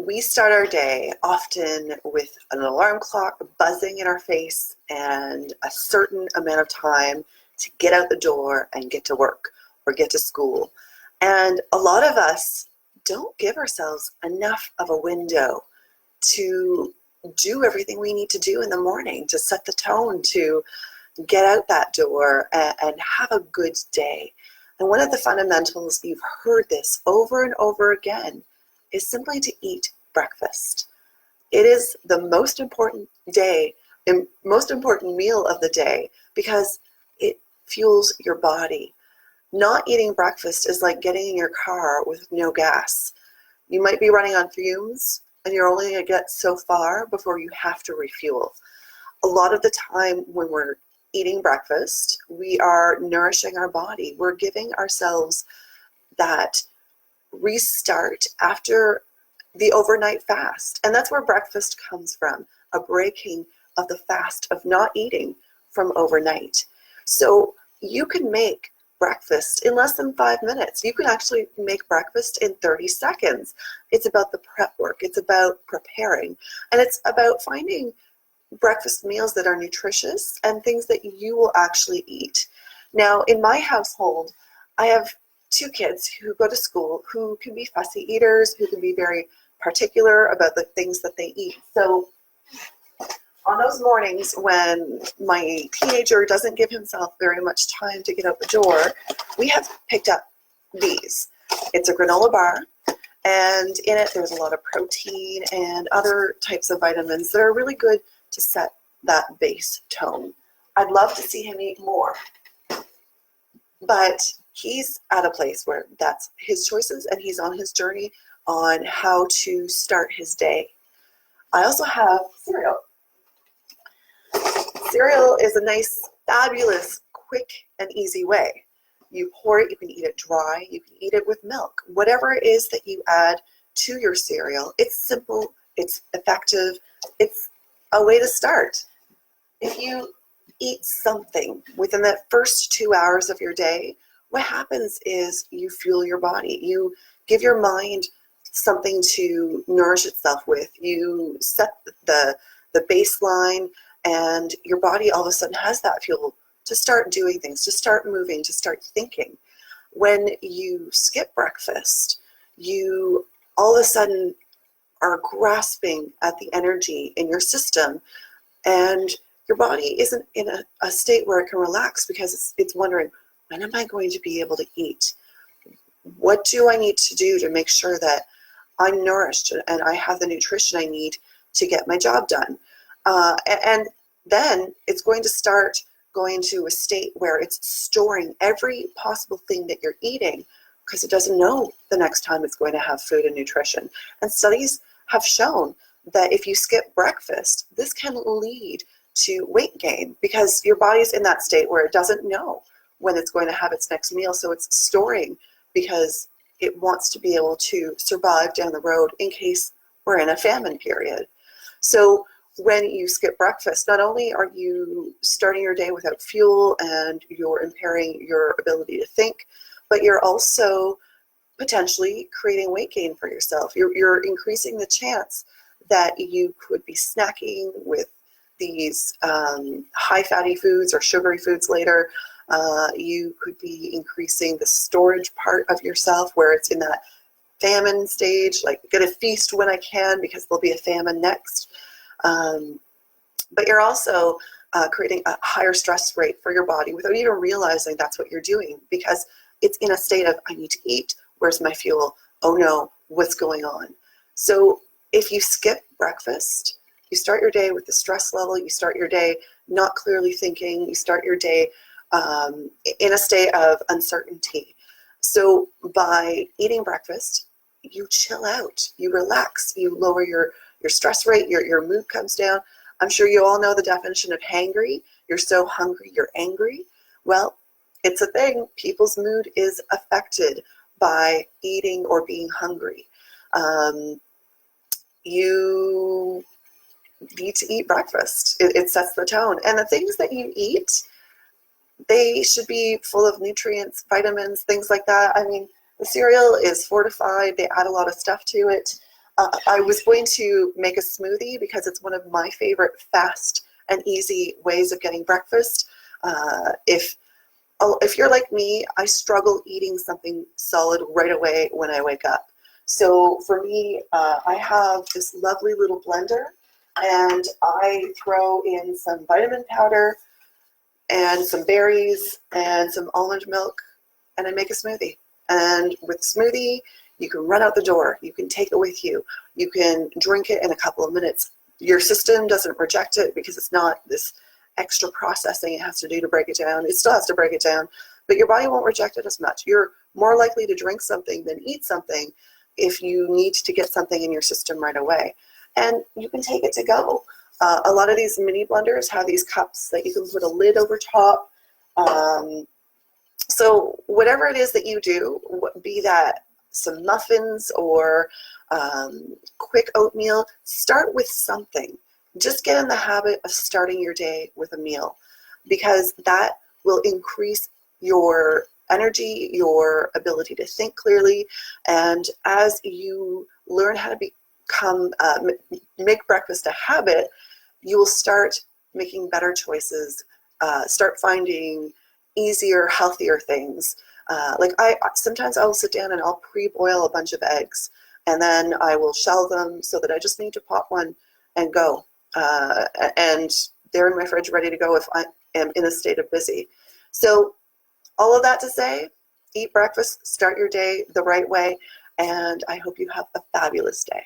We start our day often with an alarm clock buzzing in our face and a certain amount of time to get out the door and get to work or get to school. And a lot of us don't give ourselves enough of a window to do everything we need to do in the morning, to set the tone, to get out that door and have a good day. And one of the fundamentals, you've heard this over and over again, is simply to eat breakfast. It is the most important most important meal of the day because it fuels your body. Not eating breakfast is like getting in your car with no gas. You might be running on fumes and you're only going to get so far before you have to refuel. A lot of the time when we're eating breakfast, we are nourishing our body. We're giving ourselves that restart after the overnight fast. And that's where breakfast comes from, a breaking of the fast of not eating from overnight. So you can make breakfast in less than 5 minutes. You can actually make breakfast in 30 seconds. It's about the prep work. It's about preparing. And it's about finding breakfast meals that are nutritious and things that you will actually eat. Now, in my household, I have 2 kids who go to school who can be fussy eaters, who can be very particular about the things that they eat. So on those mornings when my teenager doesn't give himself very much time to get out the door, we have picked up these. It's a granola bar, and in it there's a lot of protein and other types of vitamins that are really good to set that base tone. I'd love to see him eat more, but he's at a place where that's his choices and he's on his journey on how to start his day. I also have cereal. Cereal is a nice, fabulous, quick and easy way. You pour it, you can eat it dry, you can eat it with milk. Whatever it is that you add to your cereal, it's simple, it's effective, it's a way to start. If you eat something within the first 2 hours of your day, what happens is you fuel your body. You give your mind something to nourish itself with. You set the baseline, and your body all of a sudden has that fuel to start doing things, to start moving, to start thinking. When you skip breakfast, you all of a sudden are grasping at the energy in your system, and your body isn't in a state where it can relax because it's wondering, when am I going to be able to eat? What do I need to do to make sure that I'm nourished and I have the nutrition I need to get my job done? And then it's going to start going to a state where it's storing every possible thing that you're eating because it doesn't know the next time it's going to have food and nutrition. And studies have shown that if you skip breakfast, this can lead to weight gain because your body's in that state where it doesn't know when it's going to have its next meal. So it's storing because it wants to be able to survive down the road in case we're in a famine period. So when you skip breakfast, not only are you starting your day without fuel and you're impairing your ability to think, but you're also potentially creating weight gain for yourself. You're increasing the chance that you could be snacking with these high fatty foods or sugary foods later. You could be increasing the storage part of yourself where it's in that famine stage, like gonna feast when I can because there'll be a famine next. But you're also creating a higher stress rate for your body without even realizing that's what you're doing because it's in a state of, I need to eat, where's my fuel? Oh no, what's going on? So if you skip breakfast, you start your day with the stress level, you start your day not clearly thinking, you start your day in a state of uncertainty. So by eating breakfast, you chill out, you relax, you lower your stress rate, your mood comes down. I'm sure you all know the definition of hangry. You're so hungry, you're angry. Well, it's a thing. People's mood is affected by eating or being hungry. You need to eat breakfast. It sets the tone. And the things that you eat, they should be full of nutrients, vitamins, things like that. I mean, the cereal is fortified. They add a lot of stuff to it. I was going to make a smoothie because it's one of my favorite fast and easy ways of getting breakfast. If you're like me, I struggle eating something solid right away when I wake up. So for me, I have this lovely little blender, and I throw in some vitamin powder and some berries and some almond milk, and I make a smoothie. And with smoothie, you can run out the door. You can take it with you. You can drink it in a couple of minutes. Your system doesn't reject it because it's not this extra processing it has to do to break it down. It still has to break it down, but your body won't reject it as much. You're more likely to drink something than eat something if you need to get something in your system right away. And you can take it to go. A lot of these mini blenders have these cups that you can put a lid over top. So whatever it is that you do, be that some muffins or quick oatmeal, start with something. Just get in the habit of starting your day with a meal, because that will increase your energy, your ability to think clearly, and as you learn how to make breakfast a habit, you will start making better choices, start finding easier, healthier things. Like sometimes I'll sit down and I'll pre-boil a bunch of eggs, and then I will shell them so that I just need to pop one and go. And they're in my fridge ready to go if I am in a state of busy. So all of that to say, eat breakfast, start your day the right way, and I hope you have a fabulous day.